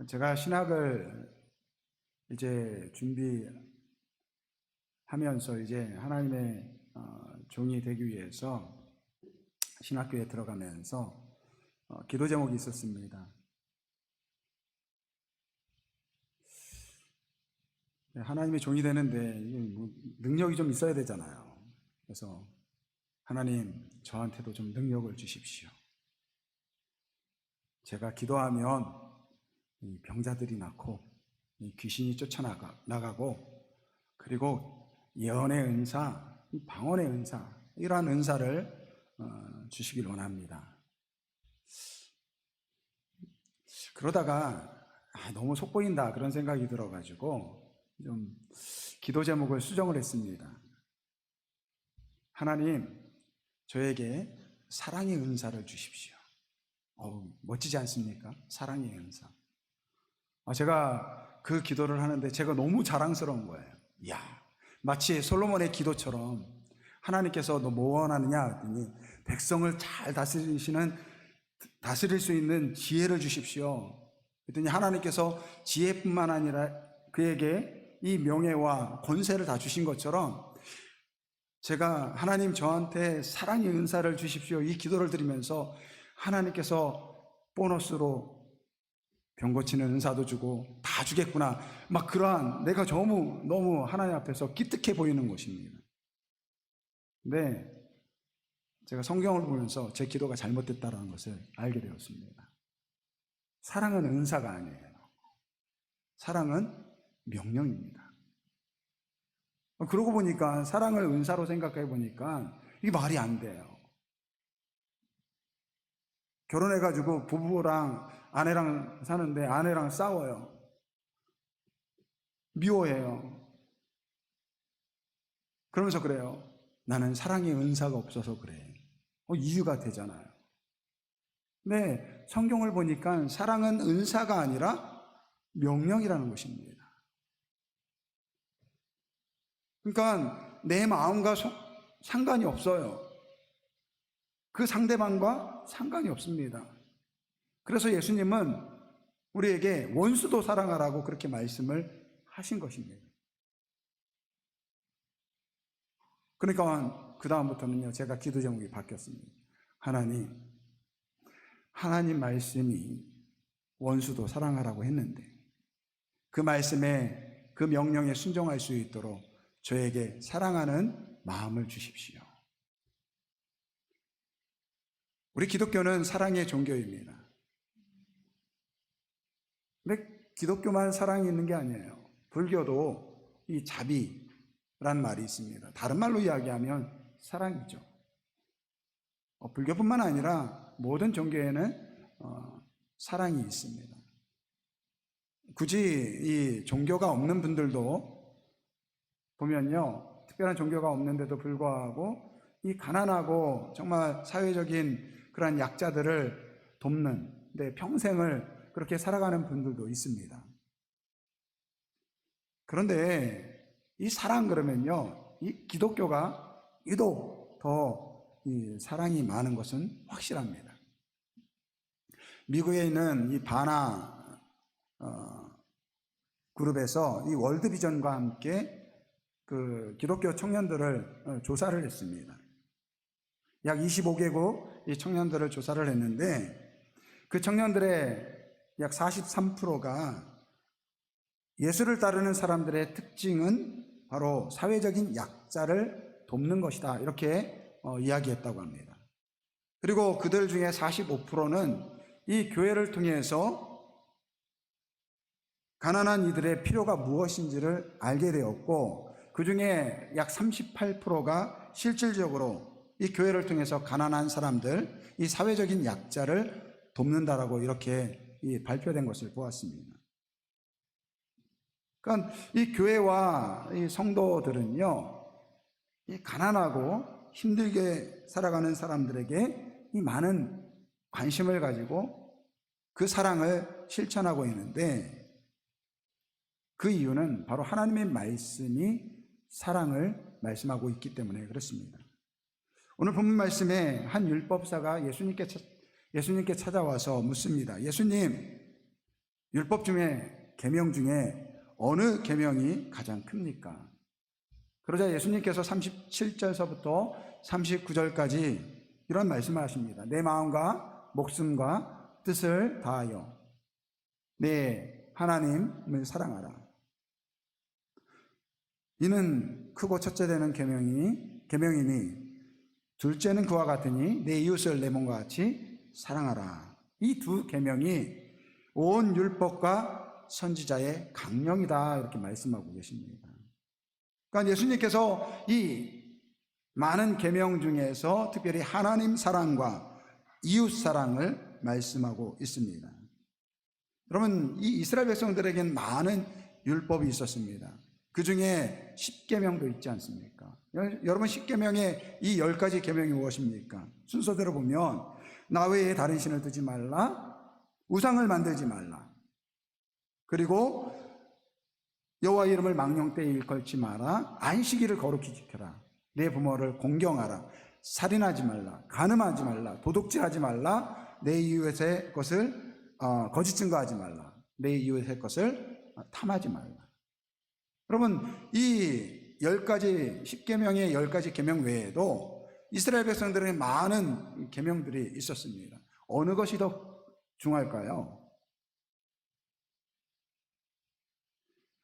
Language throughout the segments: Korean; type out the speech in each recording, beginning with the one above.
제가 신학을 이제 준비하면서 이제 하나님의 종이 되기 위해서 신학교에 들어가면서 기도 제목이 있었습니다. 하나님의 종이 되는데 능력이 좀 있어야 되잖아요. 그래서 하나님, 저한테도 좀 능력을 주십시오. 제가 기도하면 이 병자들이 낫고 이 귀신이 쫓아나가고, 그리고 예언의 은사, 방언의 은사, 이러한 은사를 주시길 원합니다. 그러다가 너무 속보인다 그런 생각이 들어가지고 좀 기도 제목을 수정을 했습니다. 하나님, 저에게 사랑의 은사를 주십시오. 멋지지 않습니까? 사랑의 은사. 제가 그 기도를 하는데 제가 너무 자랑스러운 거예요. 이야, 마치 솔로몬의 기도처럼 하나님께서 너 뭐 원하느냐 했더니 백성을 잘 다스릴 수 있는 지혜를 주십시오. 그랬더니 하나님께서 지혜뿐만 아니라 그에게 이 명예와 권세를 다 주신 것처럼 제가 하나님, 저한테 사랑의 은사를 주십시오, 이 기도를 드리면서 하나님께서 보너스로 병 고치는 은사도 주고 다 주겠구나, 막 그러한, 내가 너무 하나님 앞에서 기특해 보이는 것입니다. 근데 제가 성경을 보면서 제 기도가 잘못됐다는 것을 알게 되었습니다. 사랑은 은사가 아니에요. 사랑은 명령입니다. 그러고 보니까 사랑을 은사로 생각해 보니까 이게 말이 안 돼요. 결혼해가지고 부부랑 아내랑 사는데 아내랑 싸워요. 미워해요. 그러면서 그래요. 나는 사랑의 은사가 없어서 그래. 이유가 되잖아요. 근데 성경을 보니까 사랑은 은사가 아니라 명령이라는 것입니다. 그러니까 내 마음과 상관이 없어요. 그 상대방과 상관이 없습니다. 그래서 예수님은 우리에게 원수도 사랑하라고 그렇게 말씀을 하신 것입니다. 그러니까 그 다음부터는요, 제가 기도 제목이 바뀌었습니다. 하나님 말씀이 원수도 사랑하라고 했는데 그 말씀에, 그 명령에 순종할 수 있도록 저에게 사랑하는 마음을 주십시오. 우리 기독교는 사랑의 종교입니다. 근데 기독교만 사랑이 있는 게 아니에요. 불교도 이 자비란 말이 있습니다. 다른 말로 이야기하면 사랑이죠. 불교뿐만 아니라 모든 종교에는 사랑이 있습니다. 굳이 이 종교가 없는 분들도 보면요, 특별한 종교가 없는데도 불구하고 이 가난하고 정말 사회적인 그러한 약자들을 돕는, 평생을 그렇게 살아가는 분들도 있습니다. 그런데 이 사랑 그러면요, 이 기독교가 유독 더 이 사랑이 많은 것은 확실합니다. 미국에 있는 이 바나 그룹에서 이 월드비전과 함께 그 기독교 청년들을 조사를 했습니다. 약 25개국 이 청년들을 조사를 했는데 그 청년들의 약 43%가 예수를 따르는 사람들의 특징은 바로 사회적인 약자를 돕는 것이다, 이렇게 이야기했다고 합니다. 그리고 그들 중에 45%는 이 교회를 통해서 가난한 이들의 필요가 무엇인지를 알게 되었고, 그 중에 약 38%가 실질적으로 이 교회를 통해서 가난한 사람들, 이 사회적인 약자를 돕는다라고 이렇게 발표된 것을 보았습니다. 그러니까 이 교회와 이 성도들은요, 이 가난하고 힘들게 살아가는 사람들에게 이 많은 관심을 가지고 그 사랑을 실천하고 있는데, 그 이유는 바로 하나님의 말씀이 사랑을 말씀하고 있기 때문에 그렇습니다. 오늘 본문 말씀에 한 율법사가 예수님께 찾아와서 묻습니다. 예수님, 율법 중에 계명 중에 어느 계명이 가장 큽니까? 그러자 예수님께서 37절서부터 39절까지 이런 말씀을 하십니다. 내 마음과 목숨과 뜻을 다하여 내 하나님을 사랑하라. 이는 크고 첫째 되는 계명이니 둘째는 그와 같으니 내 이웃을 내 몸과 같이 사랑하라. 이 두 계명이 온 율법과 선지자의 강령이다, 이렇게 말씀하고 계십니다. 그러니까 예수님께서 이 많은 계명 중에서 특별히 하나님 사랑과 이웃 사랑을 말씀하고 있습니다. 여러분, 이 이스라엘 백성들에게는 많은 율법이 있었습니다. 그 중에 10계명도 있지 않습니까? 여러분, 10계명의 이 10가지 계명이 무엇입니까? 순서대로 보면 나 외에 다른 신을 두지 말라, 우상을 만들지 말라, 그리고 여호와 이름을 망령되이 일컬지 마라, 안식일을 거룩히 지켜라, 내 부모를 공경하라, 살인하지 말라, 간음하지 말라, 도둑질하지 말라, 내 이웃의 것을 거짓 증거하지 말라, 내 이웃의 것을 탐하지 말라. 여러분, 이 10가지 10계명의 10가지 계명 외에도 이스라엘 백성들에게 많은 계명들이 있었습니다. 어느 것이 더 중요할까요?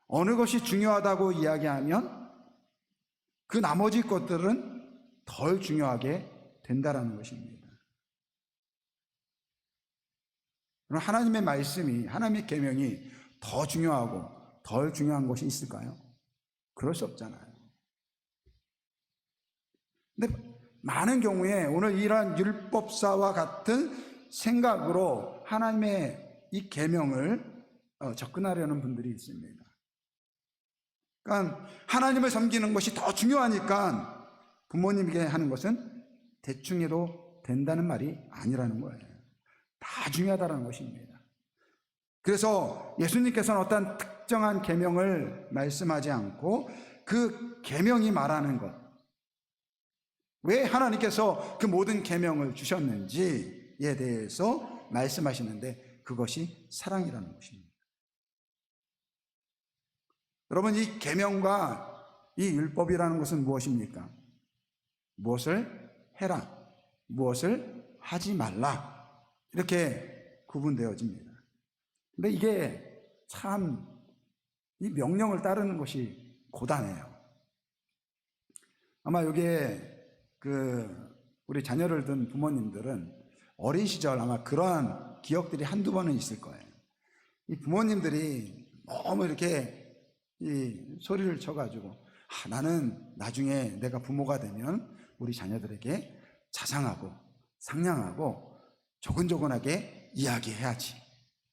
어느 것이 중요하다고 이야기하면 그 나머지 것들은 덜 중요하게 된다라는 것입니다. 하나님의 말씀이, 하나님의 계명이 더 중요하고 덜 중요한 것이 있을까요? 그럴 수 없잖아요. 근데 많은 경우에 오늘 이러한 율법사와 같은 생각으로 하나님의 이 계명을 접근하려는 분들이 있습니다. 그러니까 하나님을 섬기는 것이 더 중요하니까 부모님에게 하는 것은 대충 해도 된다는 말이 아니라는 거예요. 다 중요하다는 것입니다. 그래서 예수님께서는 어떤 특정한 계명을 말씀하지 않고 그 계명이 말하는 것, 왜 하나님께서 그 모든 계명을 주셨는지에 대해서 말씀하시는데 그것이 사랑이라는 것입니다. 여러분, 이 계명과 이 율법이라는 것은 무엇입니까? 무엇을 해라, 무엇을 하지 말라, 이렇게 구분되어집니다. 근데 이게 참 이 명령을 따르는 것이 고단해요. 아마 여기에 우리 자녀를 둔 부모님들은 어린 시절 아마 그러한 기억들이 한두 번은 있을 거예요. 이 부모님들이 너무 이렇게 이 소리를 쳐가지고 나는 나중에 내가 부모가 되면 우리 자녀들에게 자상하고 상냥하고 조근조근하게 이야기해야지,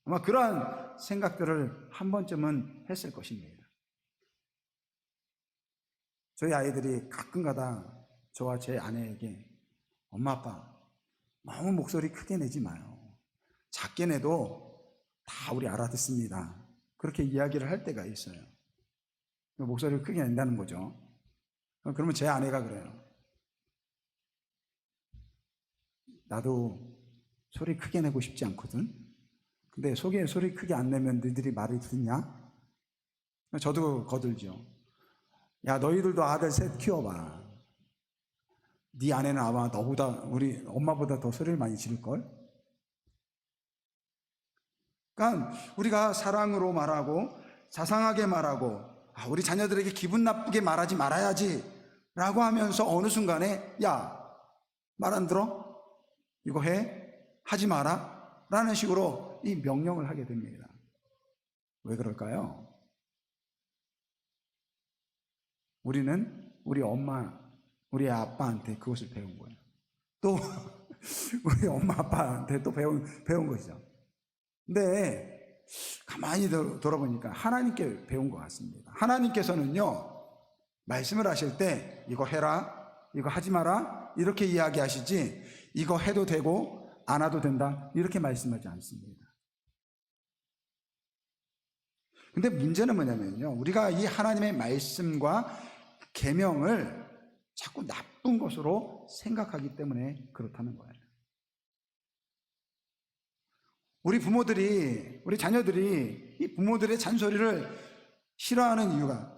아마 그러한 생각들을 한 번쯤은 했을 것입니다. 저희 아이들이 가끔가다 저와 제 아내에게 엄마 아빠 너무 목소리 크게 내지 마요, 작게 내도 다 우리 알아듣습니다, 그렇게 이야기를 할 때가 있어요. 목소리를 크게 낸다는 거죠. 그러면 제 아내가 그래요. 나도 소리 크게 내고 싶지 않거든. 근데 속에 소리 크게 안 내면 너희들이 말을 듣냐? 저도 거들죠. 야, 너희들도 아들 셋 키워봐. 네 아내는 아마 너보다, 우리 엄마보다 더 소리를 많이 지를걸? 그러니까 우리가 사랑으로 말하고 자상하게 말하고 우리 자녀들에게 기분 나쁘게 말하지 말아야지 라고 하면서 어느 순간에 야, 말 안 들어? 이거 해? 하지 마라? 라는 식으로 이 명령을 하게 됩니다. 왜 그럴까요? 우리는 우리 엄마, 우리 아빠한테 그것을 배운 거예요. 또 우리 엄마 아빠한테 또 배운 것이죠. 근데 가만히 돌아보니까 하나님께 배운 것 같습니다. 하나님께서는요, 말씀을 하실 때 이거 해라, 이거 하지 마라 이렇게 이야기하시지 이거 해도 되고 안 해도 된다 이렇게 말씀하지 않습니다. 근데 문제는 뭐냐면요, 우리가 이 하나님의 말씀과 계명을 자꾸 나쁜 것으로 생각하기 때문에 그렇다는 거예요. 우리 자녀들이 이 부모들의 잔소리를 싫어하는 이유가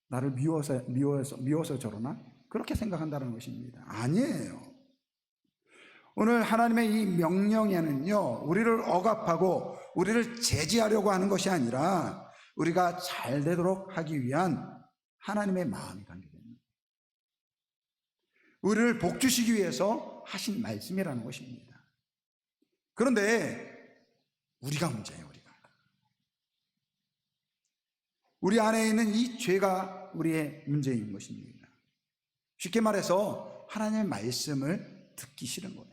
나를 미워서 저러나? 그렇게 생각한다는 것입니다. 아니에요. 오늘 하나님의 이 명령에는요, 우리를 억압하고 우리를 제지하려고 하는 것이 아니라 우리가 잘 되도록 하기 위한 하나님의 마음이 담겨있습니다. 우리를 복주시기 위해서 하신 말씀이라는 것입니다. 그런데 우리가 문제예요. 우리 안에 있는 이 죄가 우리의 문제인 것입니다. 쉽게 말해서 하나님의 말씀을 듣기 싫은 거예요.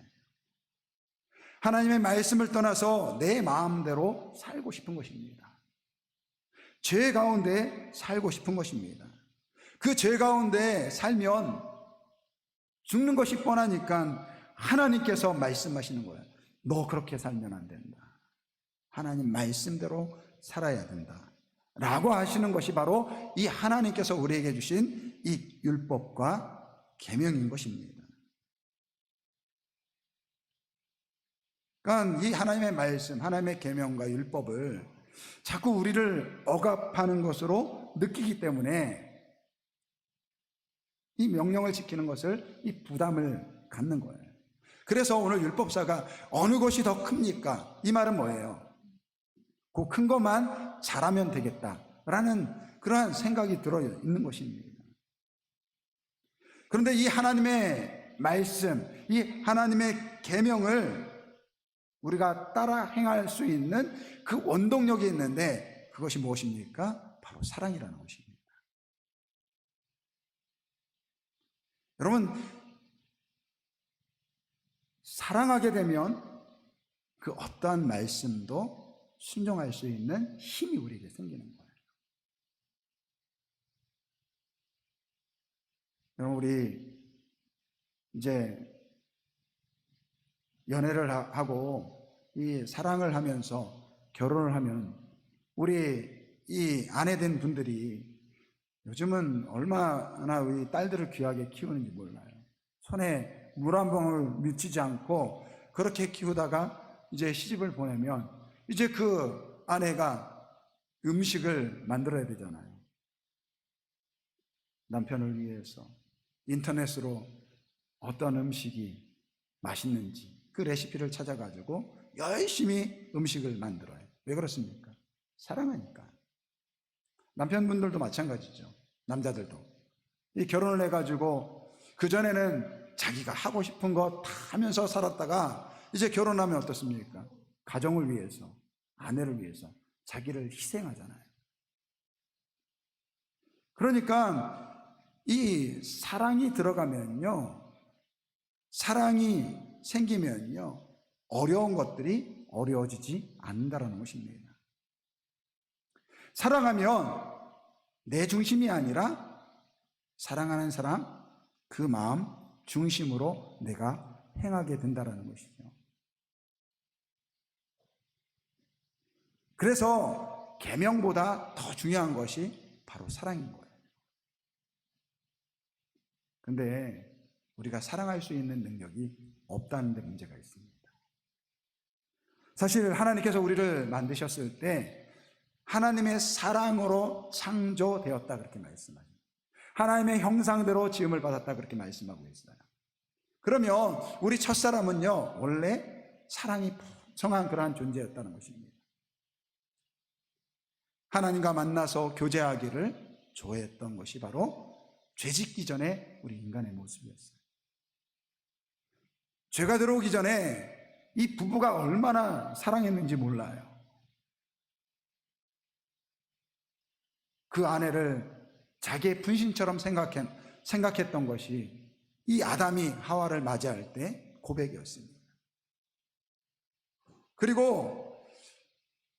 하나님의 말씀을 떠나서 내 마음대로 살고 싶은 것입니다. 죄 가운데 살고 싶은 것입니다. 그 죄 가운데 살면 죽는 것이 뻔하니까 하나님께서 말씀하시는 거예요. 너 그렇게 살면 안 된다. 하나님 말씀대로 살아야 된다. 라고 하시는 것이 바로 이 하나님께서 우리에게 주신 이 율법과 계명인 것입니다. 그러니까 이 하나님의 말씀, 하나님의 계명과 율법을 자꾸 우리를 억압하는 것으로 느끼기 때문에 이 명령을 지키는 것을 이 부담을 갖는 거예요. 그래서 오늘 율법사가 어느 것이 더 큽니까? 이 말은 뭐예요? 그 큰 것만 잘하면 되겠다라는 그러한 생각이 들어 있는 것입니다. 그런데 이 하나님의 말씀, 이 하나님의 계명을 우리가 따라 행할 수 있는 그 원동력이 있는데 그것이 무엇입니까? 바로 사랑이라는 것입니다. 여러분, 사랑하게 되면 그 어떠한 말씀도 순종할 수 있는 힘이 우리에게 생기는 거예요. 여러분, 우리 이제 연애를 하고 이 사랑을 하면서 결혼을 하면 우리 이 아내된 분들이 요즘은 얼마나 우리 딸들을 귀하게 키우는지 몰라요. 손에 물 한 방울 묻히지 않고 그렇게 키우다가 이제 시집을 보내면 이제 그 아내가 음식을 만들어야 되잖아요. 남편을 위해서 인터넷으로 어떤 음식이 맛있는지 그 레시피를 찾아가지고 열심히 음식을 만들어요. 왜 그렇습니까? 사랑하니까. 남편분들도 마찬가지죠. 남자들도. 이 결혼을 해가지고 그전에는 자기가 하고 싶은 거 다 하면서 살았다가 이제 결혼하면 어떻습니까? 가정을 위해서, 아내를 위해서 자기를 희생하잖아요. 그러니까 이 사랑이 들어가면요, 사랑이 생기면요, 어려운 것들이 어려워지지 않는다는 것입니다. 사랑하면 내 중심이 아니라 사랑하는 사람 그 마음 중심으로 내가 행하게 된다는 것이죠. 그래서 계명보다 더 중요한 것이 바로 사랑인 거예요. 근데 우리가 사랑할 수 있는 능력이 없다는 데 문제가 있습니다. 사실 하나님께서 우리를 만드셨을 때 하나님의 사랑으로 창조되었다 그렇게 말씀하죠. 하나님의 형상대로 지음을 받았다 그렇게 말씀하고 있어요. 그러면 우리 첫사람은요, 원래 사랑이 풍성한 그러한 존재였다는 것입니다. 하나님과 만나서 교제하기를 좋아했던 것이 바로 죄짓기 전에 우리 인간의 모습이었어요. 죄가 들어오기 전에 이 부부가 얼마나 사랑했는지 몰라요. 그 아내를 자기의 분신처럼 생각했던 것이 이 아담이 하와를 맞이할 때 고백이었습니다. 그리고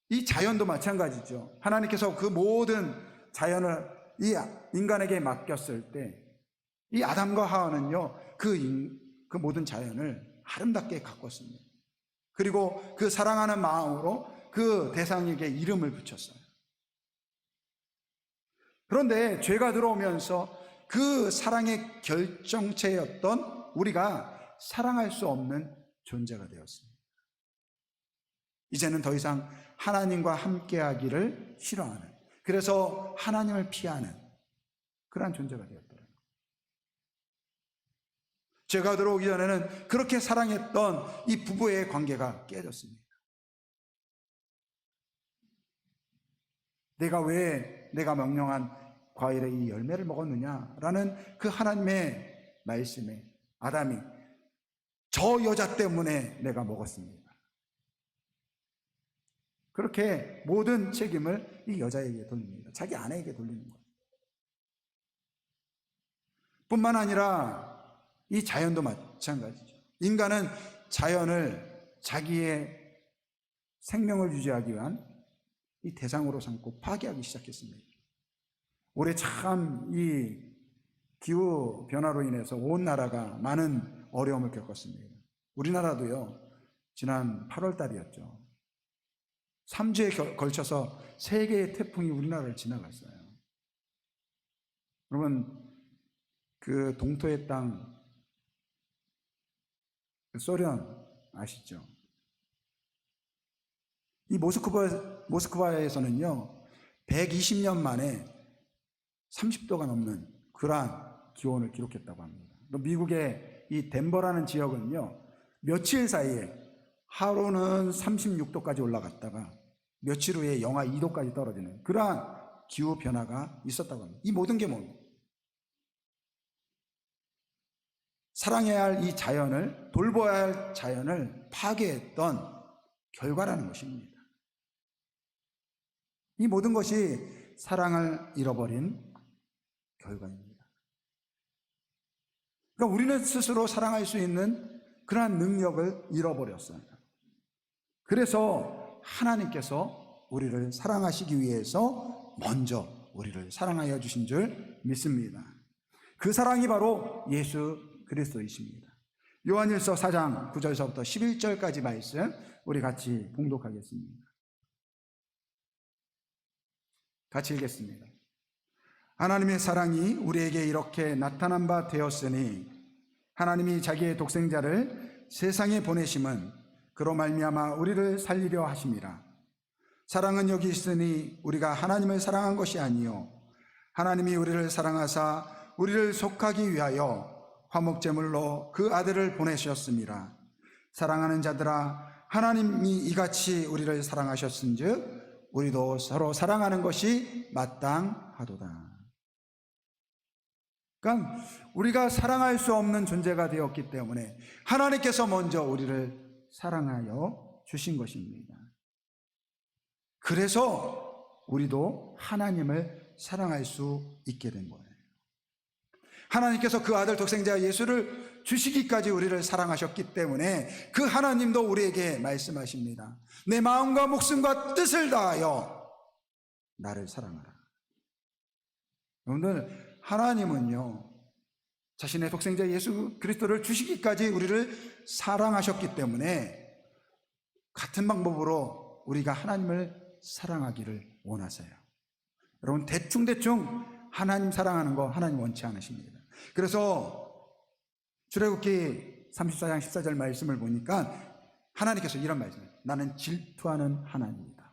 이 자연도 마찬가지죠. 하나님께서 그 모든 자연을 이 인간에게 맡겼을 때 이 아담과 하와는요, 그 모든 자연을 아름답게 가꿨습니다. 그리고 그 사랑하는 마음으로 그 대상에게 이름을 붙였어요. 그런데 죄가 들어오면서 그 사랑의 결정체였던 우리가 사랑할 수 없는 존재가 되었습니다. 이제는 더 이상 하나님과 함께하기를 싫어하는, 그래서 하나님을 피하는 그러한 존재가 되었더라고요. 죄가 들어오기 전에는 그렇게 사랑했던 이 부부의 관계가 깨졌습니다. 내가 명령한 과일의 이 열매를 먹었느냐라는 그 하나님의 말씀에 아담이 저 여자 때문에 내가 먹었습니다. 그렇게 모든 책임을 이 여자에게 돌립니다. 자기 아내에게 돌리는 거예요. 뿐만 아니라 이 자연도 마찬가지죠. 인간은 자연을 자기의 생명을 유지하기 위한 이 대상으로 삼고 파괴하기 시작했습니다. 올해 참 이 기후 변화로 인해서 온 나라가 많은 어려움을 겪었습니다. 우리나라도요, 지난 8월 달이었죠. 3주에 걸쳐서 3개의 태풍이 우리나라를 지나갔어요. 여러분, 그 동토의 땅, 소련 아시죠? 이 모스크바에서는요, 120년 만에 30도가 넘는 그러한 기온을 기록했다고 합니다. 또 미국의 이 덴버라는 지역은요, 며칠 사이에 하루는 36도까지 올라갔다가 며칠 후에 영하 2도까지 떨어지는 그러한 기후 변화가 있었다고 합니다. 이 모든 게 뭡니까? 사랑해야 할 이 자연을, 돌봐야 할 자연을 파괴했던 결과라는 것입니다. 이 모든 것이 사랑을 잃어버린 결과입니다. 그러니까 우리는 스스로 사랑할 수 있는 그러한 능력을 잃어버렸어요. 그래서 하나님께서 우리를 사랑하시기 위해서 먼저 우리를 사랑하여 주신 줄 믿습니다. 그 사랑이 바로 예수 그리스도이십니다. 요한일서 4장 9절서부터 11절까지 말씀 우리 같이 봉독하겠습니다. 같이 읽겠습니다. 하나님의 사랑이 우리에게 이렇게 나타난 바 되었으니 하나님이 자기의 독생자를 세상에 보내심은 그로 말미암아 우리를 살리려 하심이라. 사랑은 여기 있으니 우리가 하나님을 사랑한 것이 아니요 하나님이 우리를 사랑하사 우리를 속하기 위하여 화목제물로 그 아들을 보내셨습니다. 사랑하는 자들아, 하나님이 이같이 우리를 사랑하셨은즉 우리도 서로 사랑하는 것이 마땅하도다. 그러니까 우리가 사랑할 수 없는 존재가 되었기 때문에 하나님께서 먼저 우리를 사랑하여 주신 것입니다. 그래서 우리도 하나님을 사랑할 수 있게 된 거예요. 하나님께서 그 아들 독생자 예수를 주시기까지 우리를 사랑하셨기 때문에 그 하나님도 우리에게 말씀하십니다. 내 마음과 목숨과 뜻을 다하여 나를 사랑하라. 여러분들, 하나님은요, 자신의 독생자 예수 그리스도를 주시기까지 우리를 사랑하셨기 때문에 같은 방법으로 우리가 하나님을 사랑하기를 원하세요. 여러분, 대충 하나님 사랑하는 거 하나님 원치 않으십니다. 그래서 출애굽기 34장 14절 말씀을 보니까 하나님께서 이런 말씀을, 나는 질투하는 하나님이다.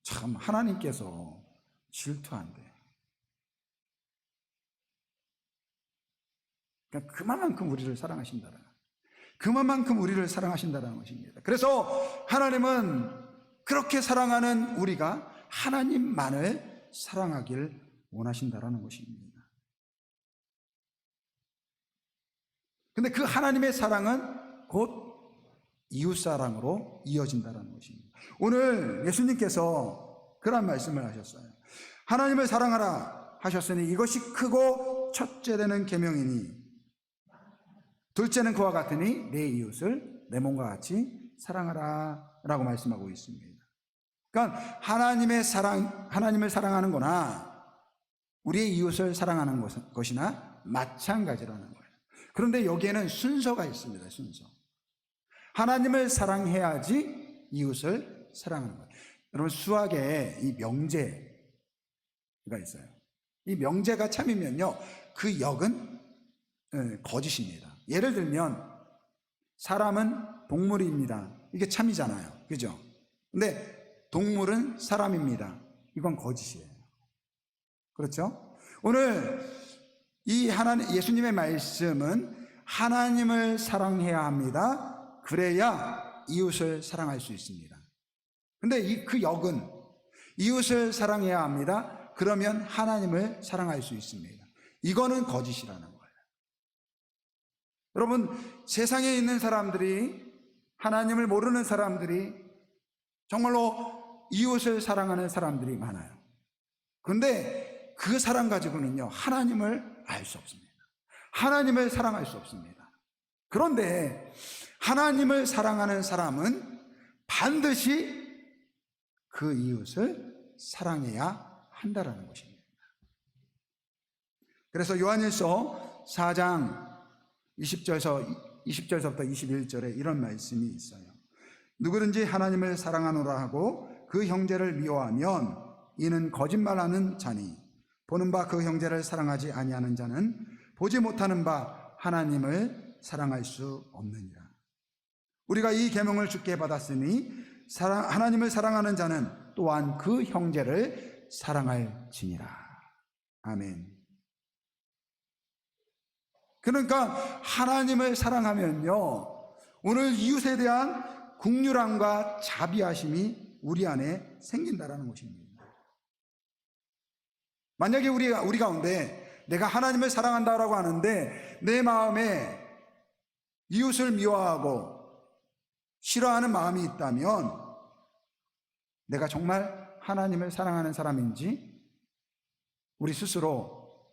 참, 하나님께서 질투한대. 그러니까 그만큼 우리를 사랑하신다라. 그만큼 우리를 사랑하신다라는 것입니다. 그래서 하나님은 그렇게 사랑하는 우리가 하나님만을 사랑하길 원하신다라는 것입니다. 근데 그 하나님의 사랑은 곧 이웃사랑으로 이어진다는 것입니다. 오늘 예수님께서 그런 말씀을 하셨어요. 하나님을 사랑하라 하셨으니 이것이 크고 첫째 되는 계명이니 둘째는 그와 같으니 내 이웃을 내 몸과 같이 사랑하라 라고 말씀하고 있습니다. 그러니까 하나님을 사랑하는 거나 우리의 이웃을 사랑하는 것이나 마찬가지라는 거예요. 그런데 여기에는 순서가 있습니다. 순서. 하나님을 사랑해야지 이웃을 사랑하는 거예요. 여러분, 수학에 이 명제가 있어요. 이 명제가 참이면요, 그 역은 거짓입니다. 예를 들면 사람은 동물입니다. 이게 참이잖아요. 그죠? 근데 동물은 사람입니다. 이건 거짓이에요. 그렇죠? 오늘 이 예수님의 말씀은 하나님을 사랑해야 합니다. 그래야 이웃을 사랑할 수 있습니다. 근데 그 역은 이웃을 사랑해야 합니다. 그러면 하나님을 사랑할 수 있습니다. 이거는 거짓이라는 거예요. 여러분, 세상에 있는 사람들이, 하나님을 모르는 사람들이 정말로 이웃을 사랑하는 사람들이 많아요. 그런데 그 사랑 가지고는요, 하나님을 알 수 없습니다. 하나님을 사랑할 수 없습니다. 그런데 하나님을 사랑하는 사람은 반드시 그 이웃을 사랑해야 한다라는 것입니다. 그래서 요한일서 4장 20절서부터 21절에 이런 말씀이 있어요. 누구든지 하나님을 사랑하노라 하고 그 형제를 미워하면 이는 거짓말하는 자니 보는 바 그 형제를 사랑하지 아니하는 자는 보지 못하는 바 하나님을 사랑할 수 없느니라. 우리가 이 계명을 주께 받았으니 하나님을 사랑하는 자는 또한 그 형제를 사랑할지니라. 아멘. 그러니까 하나님을 사랑하면요, 오늘 이웃에 대한 긍휼함과 자비하심이 우리 안에 생긴다라는 것입니다. 만약에 우리 가운데 내가 하나님을 사랑한다라고 하는데 내 마음에 이웃을 미워하고 싫어하는 마음이 있다면 내가 정말 하나님을 사랑하는 사람인지 우리 스스로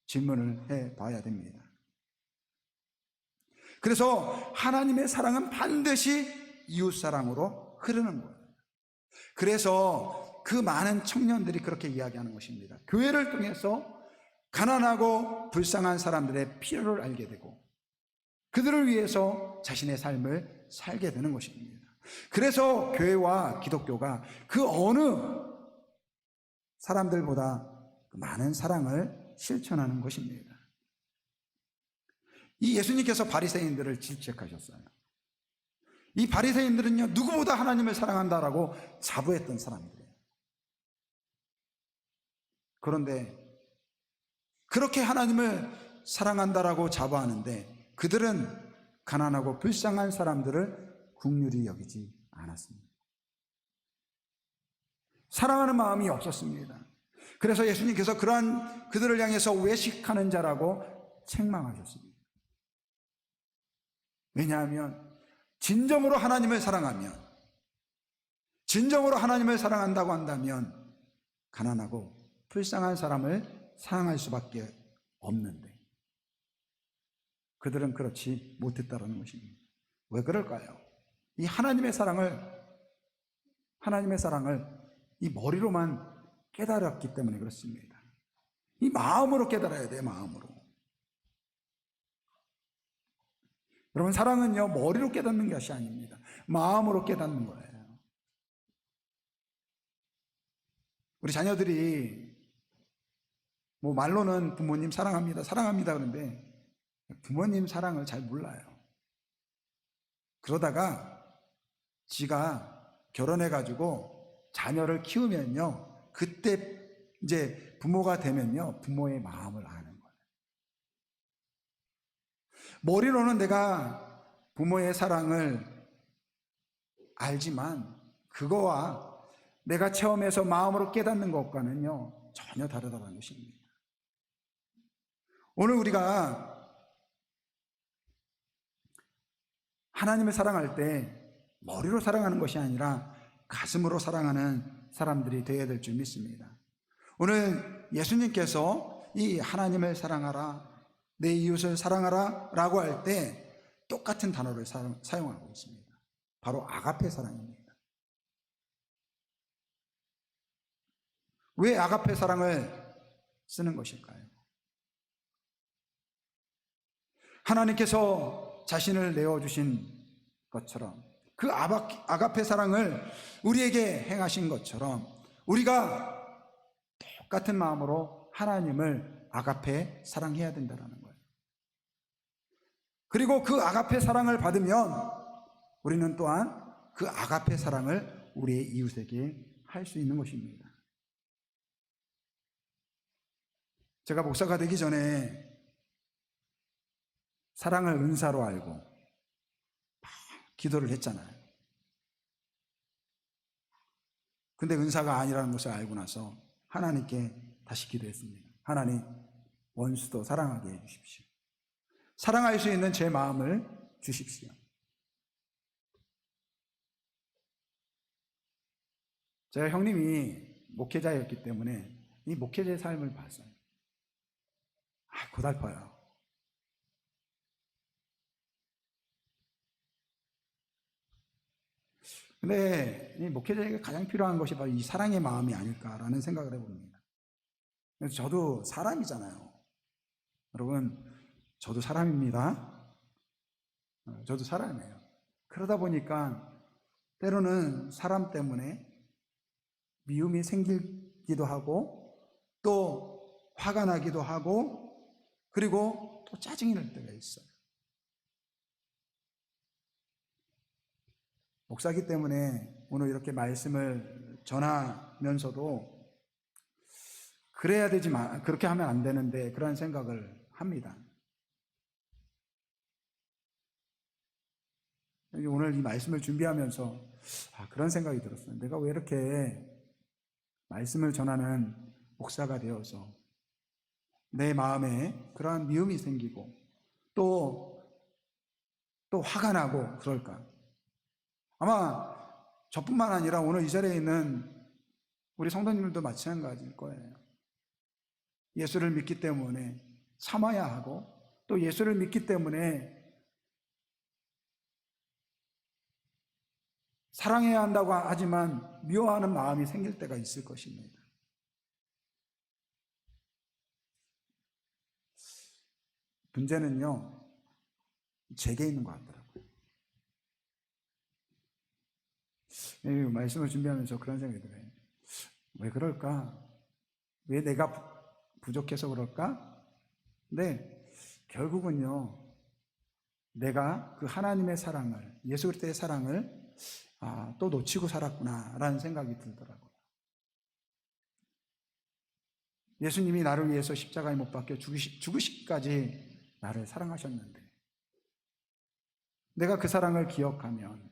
질문을 해봐야 됩니다. 그래서 하나님의 사랑은 반드시 이웃사랑으로 흐르는 거예요. 그래서 그 많은 청년들이 그렇게 이야기하는 것입니다. 교회를 통해서 가난하고 불쌍한 사람들의 필요를 알게 되고 그들을 위해서 자신의 삶을 살게 되는 것입니다. 그래서 교회와 기독교가 그 어느 사람들보다 많은 사랑을 실천하는 것입니다. 이 예수님께서 바리새인들을 질책하셨어요. 이 바리새인들은요, 누구보다 하나님을 사랑한다라고 자부했던 사람들이에요. 그런데 그렇게 하나님을 사랑한다라고 자부하는데 그들은 가난하고 불쌍한 사람들을 긍휼히 여기지 않았습니다. 사랑하는 마음이 없었습니다. 그래서 예수님께서 그러한 그들을 향해서 외식하는 자라고 책망하셨습니다. 왜냐하면 진정으로 하나님을 사랑하면, 진정으로 하나님을 사랑한다고 한다면 가난하고 불쌍한 사람을 사랑할 수밖에 없는데 그들은 그렇지 못했다는 것입니다. 왜 그럴까요? 이 하나님의 사랑을 이 머리로만 깨달았기 때문에 그렇습니다. 이 마음으로 깨달아야 돼요. 마음으로. 여러분, 사랑은요, 머리로 깨닫는 것이 아닙니다. 마음으로 깨닫는 거예요. 우리 자녀들이 말로는 부모님 사랑합니다, 사랑합니다 그러는데 부모님 사랑을 잘 몰라요. 그러다가 지가 결혼해가지고 자녀를 키우면요, 그때 이제 부모가 되면요, 부모의 마음을 아는 거예요. 머리로는 내가 부모의 사랑을 알지만 그거와 내가 체험해서 마음으로 깨닫는 것과는요, 전혀 다르다는 것입니다. 오늘 우리가 하나님을 사랑할 때 머리로 사랑하는 것이 아니라 가슴으로 사랑하는 사람들이 되어야 될 줄 믿습니다. 오늘 예수님께서 이 하나님을 사랑하라, 내 이웃을 사랑하라 라고 할 때 똑같은 단어를 사용하고 있습니다. 바로 아가페 사랑입니다. 왜 아가페 사랑을 쓰는 것일까요? 하나님께서 자신을 내어주신 것처럼 그 아가페 사랑을 우리에게 행하신 것처럼 우리가 똑같은 마음으로 하나님을 아가페 사랑해야 된다는 거예요. 그리고 그 아가페 사랑을 받으면 우리는 또한 그 아가페 사랑을 우리의 이웃에게 할 수 있는 것입니다. 제가 목사가 되기 전에 사랑을 은사로 알고 기도를 했잖아요. 근데 은사가 아니라는 것을 알고 나서 하나님께 다시 기도했습니다. 하나님, 원수도 사랑하게 해주십시오. 사랑할 수 있는 제 마음을 주십시오. 제가 형님이 목회자였기 때문에 이 목회자의 삶을 봤어요. 고달퍼요. 근데 이 목회자에게 가장 필요한 것이 바로 이 사랑의 마음이 아닐까라는 생각을 해봅니다. 그래서 저도 사람이잖아요. 여러분, 저도 사람입니다. 저도 사람이에요. 그러다 보니까 때로는 사람 때문에 미움이 생기기도 하고 또 화가 나기도 하고 그리고 또 짜증이 날 때가 있어요. 목사기 때문에 오늘 이렇게 말씀을 전하면서도 그래야 되지만 그렇게 하면 안 되는데 그런 생각을 합니다. 오늘 이 말씀을 준비하면서 그런 생각이 들었어요. 내가 왜 이렇게 말씀을 전하는 목사가 되어서 내 마음에 그러한 미움이 생기고 또 화가 나고 그럴까? 아마 저뿐만 아니라 오늘 이 자리에 있는 우리 성도님들도 마찬가지일 거예요. 예수를 믿기 때문에 참아야 하고 또 예수를 믿기 때문에 사랑해야 한다고 하지만 미워하는 마음이 생길 때가 있을 것입니다. 문제는요, 제게 있는 것 같더라고요. 이 말씀을 준비하면서 그런 생각이 들어요. 왜 그럴까? 왜 내가 부족해서 그럴까? 근데 결국은요, 내가 그 하나님의 사랑을, 예수 그리스도의 사랑을 또 놓치고 살았구나라는 생각이 들더라고요. 예수님이 나를 위해서 십자가에 못 박혀 죽으시기까지 나를 사랑하셨는데 내가 그 사랑을 기억하면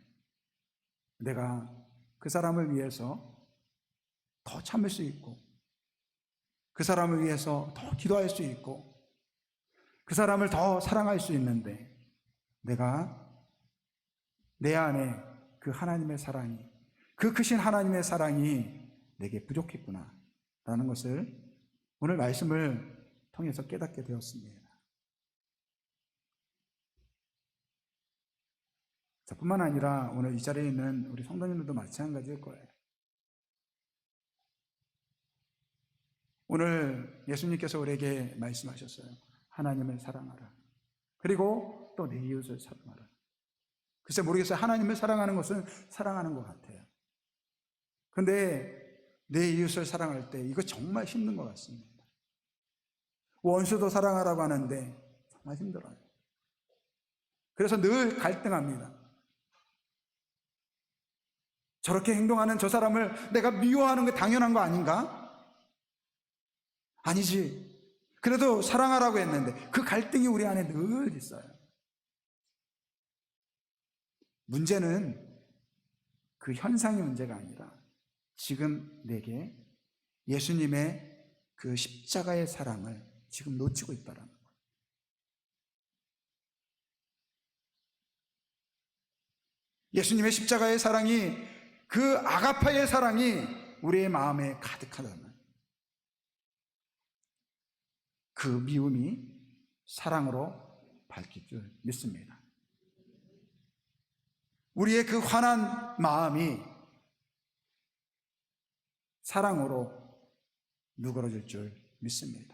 내가 그 사람을 위해서 더 참을 수 있고 그 사람을 위해서 더 기도할 수 있고 그 사람을 더 사랑할 수 있는데 내가 내 안에 그 하나님의 사랑이, 그 크신 하나님의 사랑이 내게 부족했구나 라는 것을 오늘 말씀을 통해서 깨닫게 되었습니다. 저뿐만 아니라 오늘 이 자리에 있는 우리 성도님들도 마찬가지일 거예요. 오늘 예수님께서 우리에게 말씀하셨어요. 하나님을 사랑하라. 그리고 또 내 이웃을 사랑하라. 글쎄 모르겠어요. 하나님을 사랑하는 것은 사랑하는 것 같아요. 근데 내 이웃을 사랑할 때 이거 정말 힘든 것 같습니다. 원수도 사랑하라고 하는데 정말 힘들어요. 그래서 늘 갈등합니다. 저렇게 행동하는 저 사람을 내가 미워하는 게 당연한 거 아닌가? 아니지. 그래도 사랑하라고 했는데 그 갈등이 우리 안에 늘 있어요. 문제는 그 현상의 문제가 아니라 지금 내게 예수님의 그 십자가의 사랑을 지금 놓치고 있다는 거예요. 예수님의 십자가의 사랑이 그 아가파의 사랑이 우리의 마음에 가득하다면 그 미움이 사랑으로 밝힐 줄 믿습니다. 우리의 그 환한 마음이 사랑으로 누그러질 줄 믿습니다.